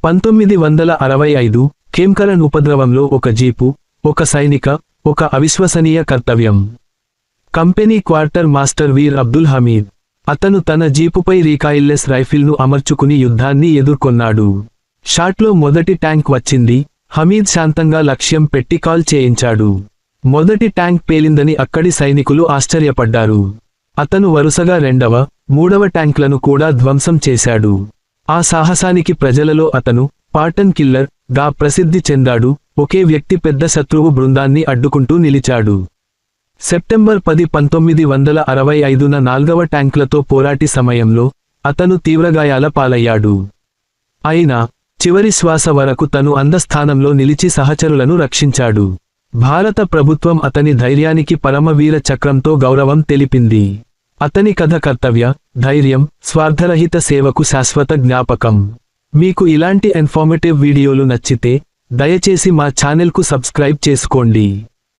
1965 ఖేమ్కరన్ ఉపద్రవంలో ఒక జీపు, ఒక సైనిక, ఒక అవిశ్వసనీయ కర్తవ్యం. కంపెనీ క్వార్టర్ మాస్టర్ వీర్ అబ్దుల్ హమీద్. అతను తన జీపుపై రీకాయిల్లెస్ రైఫిల్ను అమర్చుకుని యుద్ధాన్ని ఎదుర్కొన్నాడు. షాట్లో మొదటి ట్యాంక్ వచ్చింది. హమీద్ శాంతంగా లక్ష్యం పెట్టి కాల్ చేయించాడు. మొదటి ట్యాంక్ పేలిందని అక్కడి సైనికులు ఆశ్చర్యపడ్డారు. అతను వరుసగా రెండవ, మూడవ ట్యాంక్లను కూడా ధ్వంసం చేశాడు. ఆ సాహసానికి ప్రజలలో అతను పాటన్ కిల్లర్ గా ప్రసిద్ధి చెందాడు. ఒకే వ్యక్తి పెద్ద శత్రువు బృందాన్ని అడ్డుకుంటూ నిలిచాడు. సెప్టెంబర్ 10, 1965న 4వ ట్యాంకులతో పోరాటి సమయంలో అతను తీవ్రగాయాల పాలయ్యాడు. అయినా చివరి శ్వాస వరకు తను అందస్థానంలో నిలిచి సహచరులను రక్షించాడు. భారత ప్రభుత్వం అతని ధైర్యానికి పరమవీర చక్రంతో గౌరవం తెలిపింది. అతని కథ కర్తవ్య, ధైర్యం, స్వార్థరహిత సేవకు శాశ్వత జ్ఞాపకం. మీకు ఇలాంటి ఇన్ఫర్మేటివ్ వీడియోలు నచ్చితే దయచేసి మా ఛానెల్కు సబ్స్క్రైబ్ చేసుకోండి.